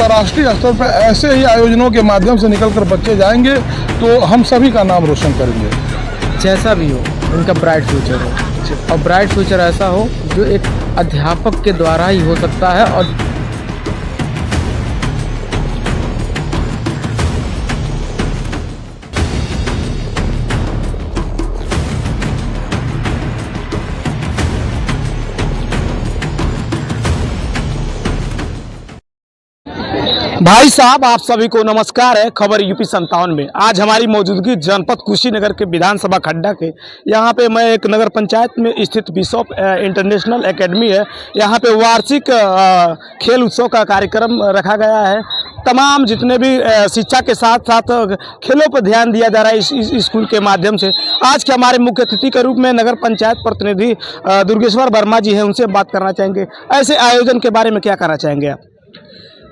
अंतर्राष्ट्रीय स्तर पर ऐसे ही आयोजनों के माध्यम से निकलकर बच्चे जाएंगे तो हम सभी का नाम रोशन करेंगे। जैसा भी हो उनका ब्राइट फ्यूचर हो, और ब्राइट फ्यूचर ऐसा हो जो एक अध्यापक के द्वारा ही हो सकता है। और भाई साहब, आप सभी को नमस्कार है। खबर यूपी 57 में आज हमारी मौजूदगी जनपद कुशीनगर के विधानसभा खड्डा के यहाँ पे मैं एक नगर पंचायत में स्थित बिशप इंटरनेशनल एकेडमी है। यहाँ पे वार्षिक खेल उत्सव का कार्यक्रम रखा गया है। तमाम जितने भी शिक्षा के साथ साथ खेलों पर ध्यान दिया जा रहा है इस स्कूल के माध्यम से। आज के हमारे मुख्य अतिथि के रूप में नगर पंचायत प्रतिनिधि दुर्गेश्वर वर्मा जी हैं, उनसे बात करना चाहेंगे। ऐसे आयोजन के बारे में क्या कहना चाहेंगे आप?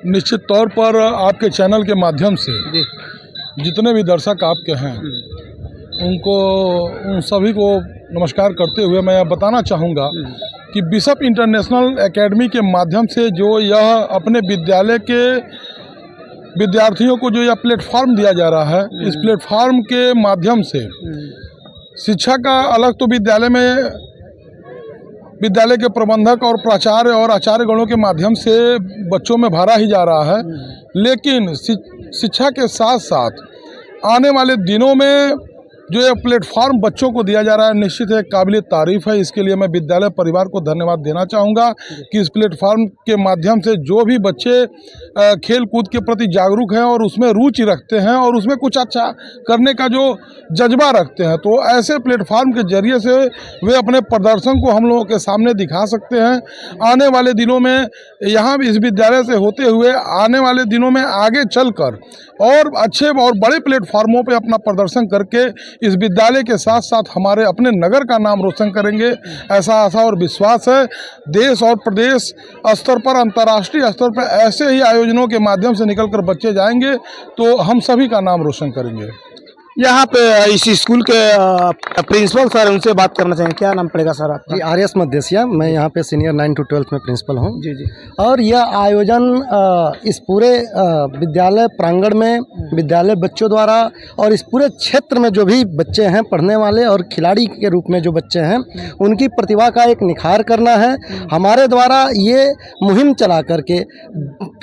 निश्चित तौर पर आपके चैनल के माध्यम से जितने भी दर्शक आपके हैं उन सभी को नमस्कार करते हुए मैं बताना चाहूँगा कि बिशप इंटरनेशनल एकेडमी के माध्यम से जो यह अपने विद्यालय के विद्यार्थियों को जो यह प्लेटफॉर्म दिया जा रहा है, इस प्लेटफॉर्म के माध्यम से शिक्षा का अलग तो विद्यालय के प्रबंधक और प्राचार्य और आचार्य गणों के माध्यम से बच्चों में भरा ही जा रहा है, लेकिन शिक्षा के साथ साथ आने वाले दिनों में जो ये प्लेटफॉर्म बच्चों को दिया जा रहा है निश्चित है काबिल तारीफ़ है। इसके लिए मैं विद्यालय परिवार को धन्यवाद देना चाहूँगा कि इस प्लेटफॉर्म के माध्यम से जो भी बच्चे खेल कूद के प्रति जागरूक हैं और उसमें रुचि रखते हैं और उसमें कुछ अच्छा करने का जो जज्बा रखते हैं, तो ऐसे प्लेटफॉर्म के जरिए से वे अपने प्रदर्शन को हम लोगों के सामने दिखा सकते हैं। आने वाले दिनों में यहाँ इस विद्यालय से होते हुए आने वाले दिनों में आगे चलकर और अच्छे और बड़े प्लेटफॉर्मों पे अपना प्रदर्शन करके इस विद्यालय के साथ साथ हमारे अपने नगर का नाम रोशन करेंगे, ऐसा आशा और विश्वास है। देश और प्रदेश स्तर पर अंतर्राष्ट्रीय स्तर पर ऐसे ही आयोजनों के माध्यम से निकलकर बच्चे जाएंगे तो हम सभी का नाम रोशन करेंगे। यहाँ पे इस स्कूल के प्रिंसिपल सर, उनसे बात करना चाहिए। क्या नाम पड़ेगा सर आपका? जी, आर्यस मध्यसिया। मैं यहाँ पे सीनियर 9 to 12 में प्रिंसिपल हूँ। जी जी। और यह आयोजन इस पूरे विद्यालय प्रांगण में विद्यालय बच्चों द्वारा और इस पूरे क्षेत्र में जो भी बच्चे हैं पढ़ने वाले और खिलाड़ी के रूप में जो बच्चे हैं उनकी प्रतिभा का एक निखार करना है। हमारे द्वारा ये मुहिम चला करके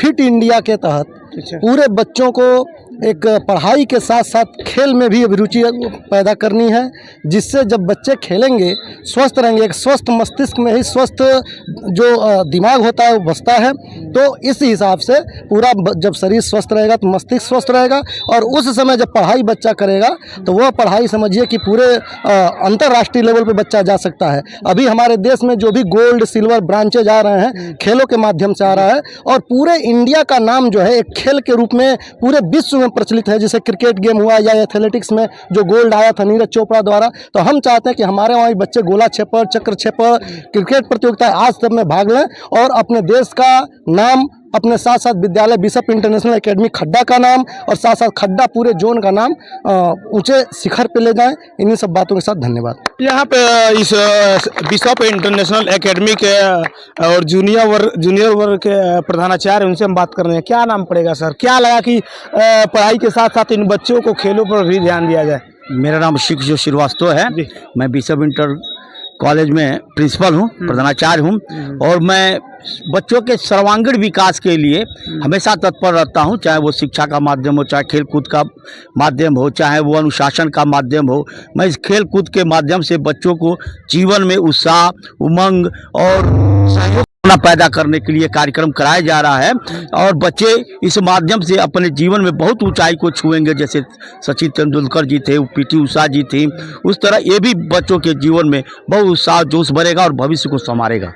फिट इंडिया के तहत पूरे बच्चों को एक पढ़ाई के साथ साथ खेल में भी अभिरुचि पैदा करनी है, जिससे जब बच्चे खेलेंगे स्वस्थ रहेंगे। एक स्वस्थ मस्तिष्क में ही स्वस्थ जो दिमाग होता है वो बसता है। तो इस हिसाब से पूरा जब शरीर स्वस्थ रहेगा तो मस्तिष्क स्वस्थ रहेगा, और उस समय जब पढ़ाई बच्चा करेगा तो वह पढ़ाई समझिए कि पूरे अंतर्राष्ट्रीय लेवल पे बच्चा जा सकता है। अभी हमारे देश में जो भी गोल्ड सिल्वर ब्रांचेज आ रहे हैं खेलों के माध्यम से आ रहा है, और पूरे इंडिया का नाम जो है एक खेल के रूप में पूरे विश्व में प्रचलित है। जैसे क्रिकेट गेम हुआ या एथलेटिक्स में जो गोल्ड आया था नीरज चोपड़ा द्वारा, तो हम चाहते हैं कि हमारे वहाँ बच्चे गोला छेपर, चक्र छेपर, क्रिकेट प्रतियोगिता आज सब में भाग लें और अपने देश का नाम, अपने साथ साथ विद्यालय बिशप इंटरनेशनल एकेडमी खड्डा का नाम और साथ साथ खड्डा पूरे जोन का नाम ऊंचे शिखर पे ले जाएं। इन्हीं सब बातों के साथ धन्यवाद। यहाँ पे इस बिशप इंटरनेशनल एकेडमी के और जूनियर वर्ग के प्रधानाचार्य, उनसे हम बात कर रहे हैं। क्या नाम पड़ेगा सर? क्या लगा कि पढ़ाई के साथ साथ इन बच्चों को खेलों पर भी ध्यान दिया जाए? मेरा नाम शिव श्रीवास्तव है। मैं बिशप इंटर कॉलेज में प्रिंसिपल हूँ, प्रधानाचार्य हूँ, और मैं बच्चों के सर्वांगीण विकास के लिए हमेशा तत्पर रहता हूँ। चाहे वो शिक्षा का माध्यम हो, चाहे खेल कूद का माध्यम हो, चाहे वो अनुशासन का माध्यम हो। मैं इस खेल कूद के माध्यम से बच्चों को जीवन में उत्साह, उमंग और सहयोग पैदा करने के लिए कार्यक्रम कराया जा रहा है, और बच्चे इस माध्यम से अपने जीवन में बहुत ऊंचाई को छुएंगे। जैसे सचिन तेंदुलकर जी थे, पीटी उषा जी थी, उस तरह ये भी बच्चों के जीवन में बहुत उत्साह जोश भरेगा और भविष्य को संवारेगा।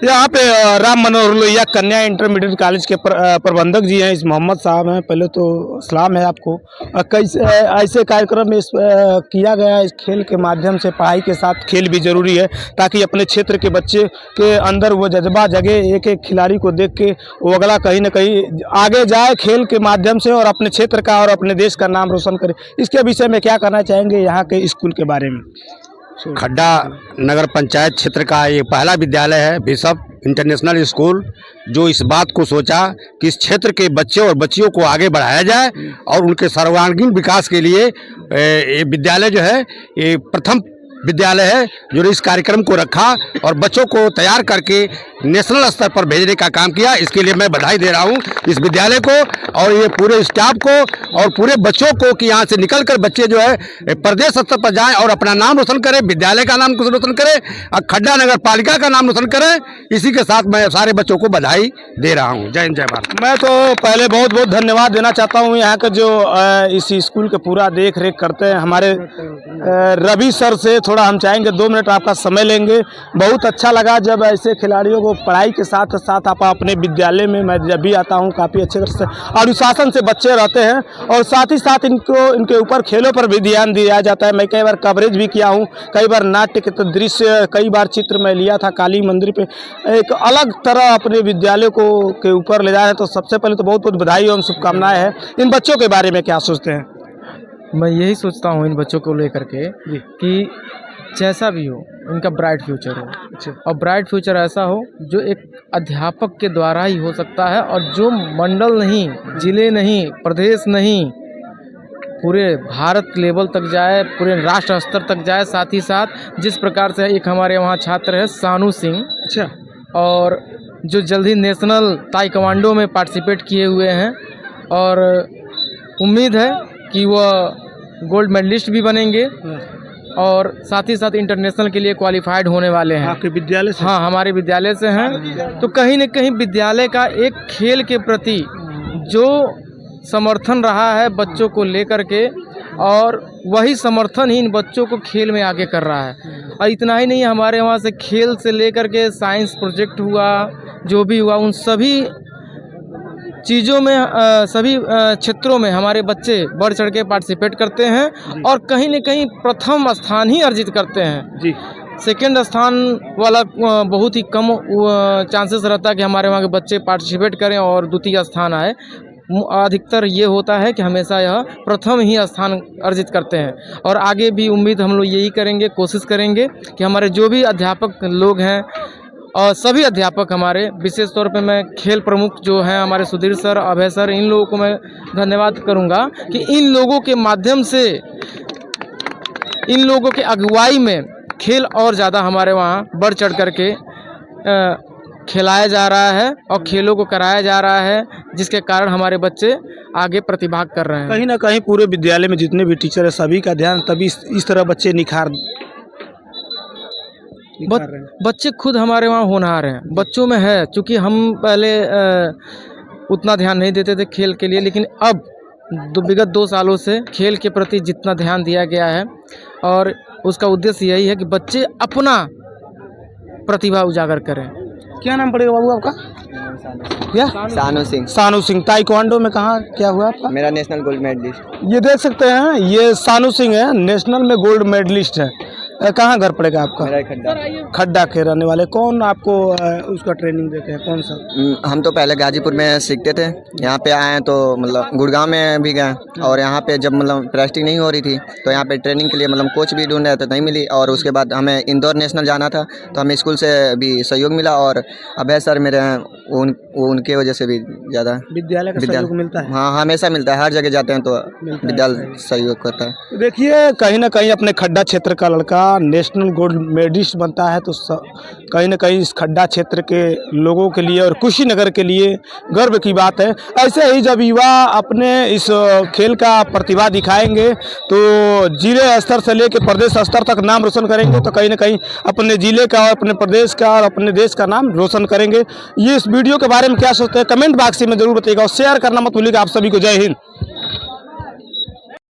यहाँ पे राम मनोहर लोहिया कन्या इंटरमीडिएट कॉलेज के प्रबंधक जी हैं, इस मोहम्मद साहब हैं। पहले तो सलाम है आपको। कैसे ऐसे कार्यक्रम में किया गया इस खेल के माध्यम से? पढ़ाई के साथ खेल भी जरूरी है ताकि अपने क्षेत्र के बच्चे के अंदर वो जज्बा जगह एक एक खिलाड़ी को देख के वो अगला कहीं ना कहीं आगे जाए खेल के माध्यम से और अपने क्षेत्र का और अपने देश का नाम रोशन करे। इसके विषय में क्या कहना चाहेंगे यहाँ के स्कूल के बारे में? खड्डा नगर पंचायत क्षेत्र का ये पहला विद्यालय है बिशप इंटरनेशनल स्कूल, जो इस बात को सोचा कि इस क्षेत्र के बच्चे और बच्चियों को आगे बढ़ाया जाए और उनके सर्वांगीण विकास के लिए ये विद्यालय जो है ये प्रथम विद्यालय है जो इस कार्यक्रम को रखा और बच्चों को तैयार करके नेशनल स्तर पर भेजने का काम किया। इसके लिए मैं बधाई दे रहा हूं इस विद्यालय को और ये पूरे स्टाफ को और पूरे बच्चों को कि यहाँ से निकलकर बच्चे जो है प्रदेश स्तर पर जाएं और अपना नाम रोशन करें, विद्यालय का नाम रोशन करें और खड्डा नगर पालिका का नाम रोशन करें। इसी के साथ मैं सारे बच्चों को बधाई दे रहा हूँ। जय हिंद जय भारत। मैं तो पहले बहुत बहुत धन्यवाद देना चाहता हूँ यहाँ का जो इस स्कूल के पूरा देख रेख करते हैं हमारे रवि सर से थोड़ा हम चाहेंगे 2 मिनट आपका समय लेंगे। बहुत अच्छा लगा जब ऐसे खिलाड़ियों को पढ़ाई के साथ साथ आप अपने विद्यालय में, मैं जब भी आता हूँ काफ़ी अच्छे तरह से अनुशासन से बच्चे रहते हैं और साथ ही साथ इनके ऊपर खेलों पर भी ध्यान दिया जाता है। मैं कई बार कवरेज भी किया हूँ, कई बार नाट्य के दृश्य, कई बार चित्र मैं लिया था काली मंदिर पे, एक अलग तरह अपने विद्यालय को के ऊपर ले जाए। तो सबसे पहले तो बहुत बहुत बधाई और शुभकामनाएं हैं। इन बच्चों के बारे में क्या सोचते हैं? मैं यही सोचता हूँ इन बच्चों को लेकर के कि जैसा भी हो इनका ब्राइट फ्यूचर हो और ब्राइट फ्यूचर ऐसा हो जो एक अध्यापक के द्वारा ही हो सकता है और जो मंडल नहीं, जिले नहीं, प्रदेश नहीं, पूरे भारत लेवल तक जाए, पूरे राष्ट्र स्तर तक जाए। साथ ही साथ जिस प्रकार से एक हमारे वहाँ छात्र है सानू सिंह, अच्छा, और जो जल्द ही नेशनल ताइक्वांडो में पार्टिसिपेट किए हुए हैं और उम्मीद है कि वह गोल्ड मेडलिस्ट भी बनेंगे और साथ ही साथ इंटरनेशनल के लिए क्वालिफाइड होने वाले हैं। आपके विद्यालय से? हाँ, हमारे विद्यालय से हैं। तो कहीं न कहीं विद्यालय का एक खेल के प्रति जो समर्थन रहा है बच्चों को लेकर के, और वही समर्थन ही इन बच्चों को खेल में आगे कर रहा है। और इतना ही नहीं, हमारे वहाँ से खेल से लेकर के साइंस प्रोजेक्ट हुआ, जो भी हुआ, उन सभी चीज़ों में सभी क्षेत्रों में हमारे बच्चे बढ़ चढ़ के पार्टिसिपेट करते हैं और कहीं न कहीं प्रथम स्थान ही अर्जित करते हैं जी। सेकंड स्थान वाला बहुत ही कम चांसेस रहता है कि हमारे वहाँ के बच्चे पार्टिसिपेट करें और द्वितीय स्थान आए। अधिकतर ये होता है कि हमेशा यह प्रथम ही स्थान अर्जित करते हैं और आगे भी उम्मीद हम लोग यही करेंगे, कोशिश करेंगे कि हमारे जो भी अध्यापक लोग हैं और सभी अध्यापक हमारे, विशेष तौर पे मैं खेल प्रमुख जो हैं हमारे सुधीर सर, अभय सर, इन लोगों को मैं धन्यवाद करूंगा कि इन लोगों के माध्यम से, इन लोगों के अगुवाई में खेल और ज़्यादा हमारे वहाँ बढ़ चढ़ करके खिलाया जा रहा है और खेलों को कराया जा रहा है, जिसके कारण हमारे बच्चे आगे प्रतिभाग कर रहे हैं। कहीं ना कहीं पूरे विद्यालय में जितने भी टीचर है सभी का ध्यान तभी इस तरह बच्चे निखार रहे हैं। बच्चे खुद हमारे वहाँ होनहार हैं, बच्चों में है। चूँकि हम पहले उतना ध्यान नहीं देते थे खेल के लिए, लेकिन अब विगत 2 सालों से खेल के प्रति जितना ध्यान दिया गया है और उसका उद्देश्य यही है कि बच्चे अपना प्रतिभा उजागर करें। क्या नाम पड़ेगा बाबू आपका? क्या? सानू सिंह। सानू सिंह। ताइक्वांडो में कहाँ क्या हुआ आपका? मेरा नेशनल गोल्ड मेडलिस्ट। ये देख सकते हैं, ये सानू सिंह है, नेशनल में गोल्ड मेडलिस्ट है। कहाँ घर पड़ेगा आपका? मेरा खड्डा। खड्डा के रहने वाले। कौन आपको उसका ट्रेनिंग देते हैं, कौन सा? हम तो पहले गाजीपुर में सीखते थे, यहाँ पे आए हैं तो मतलब गुड़गांव में भी गए, और यहाँ पे जब मतलब प्रैक्टिस नहीं हो रही थी तो यहाँ पे ट्रेनिंग के लिए मतलब कोच भी ढूंढ रहे थे, नहीं मिली। और उसके बाद हमें इंदौर नेशनल जाना था तो हमें स्कूल से भी सहयोग मिला, और अभय सर मेरे हैं, उनके वजह से भी ज़्यादा विद्यालय का सहयोग मिलता है। हाँ, हमेशा मिलता है, हर जगह जाते हैं तो विद्यालय सहयोग करता है। देखिए, कहीं ना कहीं अपने खड्डा क्षेत्र का लड़का नेशनल गोल्ड मेडलिस्ट बनता है तो कहीं ना कहीं इस खड्डा क्षेत्र के लोगों के लिए और कुशीनगर के लिए गर्व की बात है। ऐसे ही जब युवा अपने इस खेल का प्रतिभा दिखाएंगे तो जिले स्तर से लेकर प्रदेश स्तर तक नाम रोशन करेंगे, तो कहीं ना कहीं अपने जिले का और अपने प्रदेश का और अपने देश का नाम रोशन करेंगे। ये इस वीडियो के बारे में क्या सोचते हैं कमेंट बॉक्स में जरूर बताइएगा और शेयर करना मत भूलिएगा। आप सभी को जय हिंद।